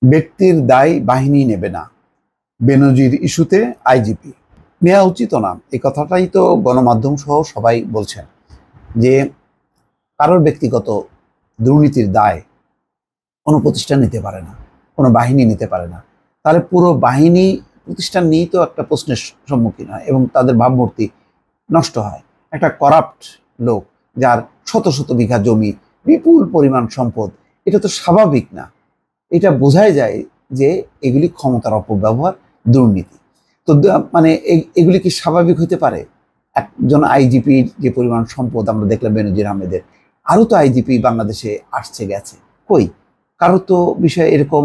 ব্যক্তির দায় বাহিনী নেবে না, বেনজির ইস্যুতে আইজিপি। নেওয়া উচিত না, এই কথাটাই তো গণমাধ্যম সহ সবাই বলছেন যে কারোর ব্যক্তিগত দুর্নীতির দায় কোনো প্রতিষ্ঠান নিতে পারে না, কোনো বাহিনী নিতে পারে না। তাহলে পুরো বাহিনী প্রতিষ্ঠান নিয়েই তো একটা প্রশ্নের সম্মুখীন হয় এবং তাদের ভাবমূর্তি নষ্ট হয়। একটা করাপ্ট লোক যার শত শত বিঘা জমি, বিপুল পরিমাণ সম্পদ, এটা তো স্বাভাবিক না। এটা বোঝাই যায় যে এগুলি ক্ষমতার অপব্যবহার, দুর্নীতি। তো মানে এগুলি কি স্বাভাবিক হতে পারে? একজন আইজিপির যে পরিমাণ সম্পদ আমরা দেখলাম বেনজির আহমেদের, আরও তো আইজিপি বাংলাদেশে আসছে গেছে, কই কারো তো বিষয়ে এরকম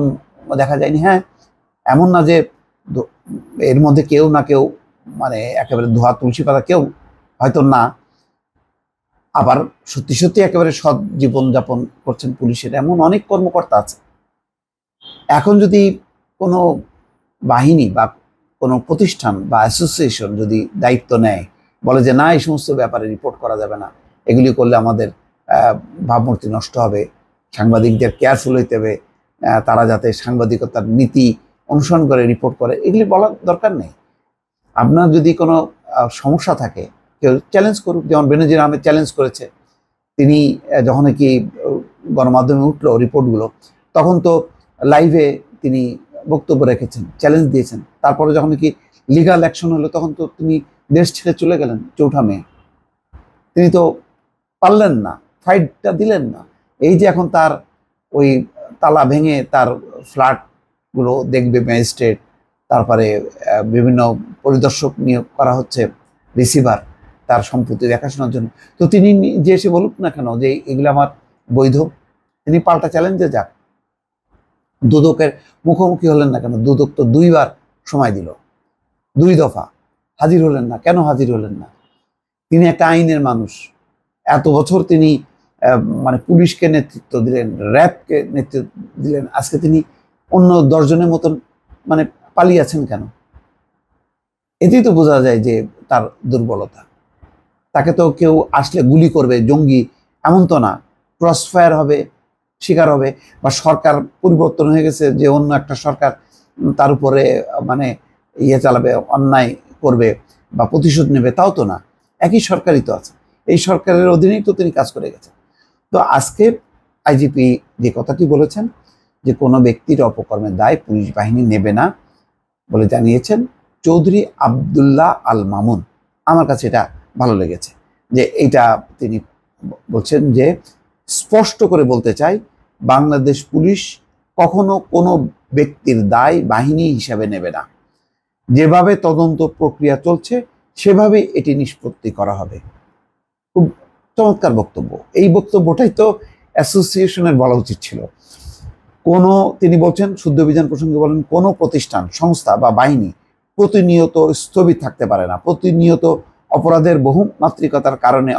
দেখা যায়নি। হ্যাঁ, এমন না যে এর মধ্যে কেউ না কেউ মানে একেবারে ধোয়া তুলসী পাতা কেউ হয়তো না, আবার সত্যি সত্যি একেবারে সৎ জীবনযাপন করছেন পুলিশের এমন অনেক কর্মকর্তা আছে। এখন যদি কোনো বাহিনী বা কোনো প্রতিষ্ঠান বা অ্যাসোসিয়েশন যদি দায়িত্ব নেয়, বলে যে না এই সমস্ত ব্যাপারে রিপোর্ট করা যাবে না, এগুলি করলে আমাদের ভাবমূর্তি নষ্ট হবে, সাংবাদিকদের কেয়ারফুল হইতে হবে, তারা যাতে সাংবাদিকতার নীতি অনুসরণ করে রিপোর্ট করে, এগুলি বলার দরকার নেই। আপনার যদি কোনো সমস্যা থাকে কেউ চ্যালেঞ্জ করুক, যেমন বেনজির আহমেদ চ্যালেঞ্জ করেছে। তিনি যখন কি গণমাধ্যমে উঠলো রিপোর্টগুলো, তখন তো লাইভে তিনি বক্তব্য রেখেছেন, চ্যালেঞ্জ দিয়েছেন। তারপরে যখন কি লিগাল অ্যাকশন হলো, তখন তো তিনি দেশ ছেড়ে চলে গেলেন 4 মে। তিনি তো পারলেন না, ফাইটটা দিলেন না। এই যে এখন তার ওই তালা ভেঙে তার ফ্ল্যাটগুলো দেখবে ম্যাজিস্ট্রেট, তারপরে বিভিন্ন পরিদর্শক নিয়োগ করা হচ্ছে, রিসিভার, তার সম্পত্তি দেখাশোনার জন্য। তো তিনি যে এসে বলুক না কেন যে এগুলো আমার বৈধ, তিনি পাল্টা চ্যালেঞ্জে যাক। দুদকের মুখোমুখি হলেন না কেন? দুদক তো 2বার সময় দিল, 2 দফা হাজির হলেন না কেন? হাজির হলেন না। তিনি একটা আইনের মানুষ, এত বছর তিনি মানে পুলিশকে নেতৃত্ব দিলেন, র্যাবকে নেতৃত্ব দিলেন, আজকে তিনি অন্য 10 জনের মতন মানে পালিয়ে আছেন কেন? এতেই তো বোঝা যায় যে তার দুর্বলতা। তাকে তো কেউ আসলে গুলি করবে, জঙ্গি এমন তো না, ক্রসফায়ার হবে, শিকার হবে, বা সরকার পরিবর্তন হয়ে গেছে যে অন্য একটা সরকার তার উপরে মানে চালাবে, অন্যায় করবে বা প্রতিশোধ নেবে, তাও তো না। একই সরকারই তো আছে, এই সরকারের অধীনেই তো তিনি কাজ করে গেছেন। তো আজকে আইজিপি যে কথাটি বলেছেন যে কোনো ব্যক্তির অপকর্মের দায় পুলিশ বাহিনী নেবে না বলে জানিয়েছেন চৌধুরী আবদুল্লাহ আল মামুন। আমার কাছে এটা ভালো লেগেছে যে এইটা তিনি বলছেন যে স্পষ্ট করে বলতে চাই, বাংলাদেশ পুলিশ কখনো কোনো ব্যক্তির দায় বাহিনী হিসাবে নেবে না। যেভাবে তদন্ত প্রক্রিয়া চলছে সেভাবেই এটি নিষ্পত্তি করা হবে। খুব চমৎকার বক্তব্য। এই বক্তব্যটাই তো অ্যাসোসিয়েশনের বলা উচিত ছিল। তিনি বলছেন, শুদ্ধ অভিযান প্রসঙ্গে বলেন, কোনো প্রতিষ্ঠান, সংস্থা বা বাহিনী প্রতিনিয়ত স্থবির থাকতে পারে না। প্রতিনিয়ত অপরাধের বহুমাত্রিকতার কারণে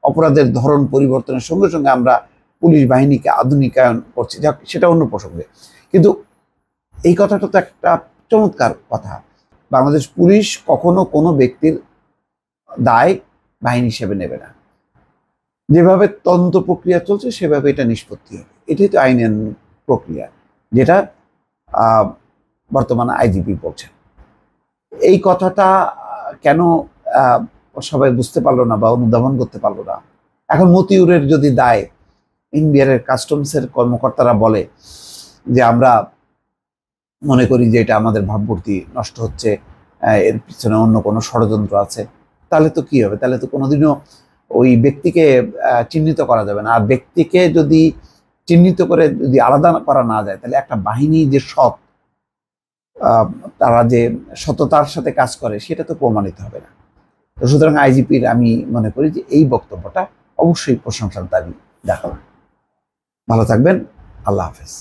অপরাধের ধরন পরিবর্তনের সঙ্গে সঙ্গে আমরা পুলিশ বাহিনীকে আধুনিকায়ন করছি, যাক সেটা অন্য প্রসঙ্গে। কিন্তু এই কথাটা তো একটা চমৎকার কথা। বাংলাদেশ পুলিশ কখনো কোনো ব্যক্তির দায় বাহিনী হিসেবে নেবে না। যেভাবে তদন্ত প্রক্রিয়া চলছে সেভাবে এটা নিষ্পত্তি হবে। এটাই তো আইনের প্রক্রিয়া, যেটা বর্তমানে আইজিপি বলছেন। এই কথাটা কেন সবাই বুঝতে পারলো না বা অনুধাবন করতে পারলো না? এখন মতিউরের যদি দায় ইন্ডিয়ার কাস্টমসের কর্মকর্তারা বলে যে আমরা মনে করি যে এটা আমাদের ভাবমূর্তি নষ্ট হচ্ছে, এর পিছনে অন্য কোনো ষড়যন্ত্র আছে, তাহলে তো কি হবে? তাহলে তো কোনোদিনও ওই ব্যক্তিকে চিহ্নিত করা যাবে না। আর ব্যক্তিকে যদি চিহ্নিত করে যদি আলাদা করা না যায়, তাহলে একটা বাহিনী যে সৎ, তারা যে সততার সাথে কাজ করে, সেটা তো প্রমাণিত হবে না। তো সুতরাং আইজিপির আমি মনে করি যে এই বক্তব্যটা অবশ্যই প্রশংসার দাবি দেখাবে। ভালো থাকবেন, আল্লাহ হাফেজ।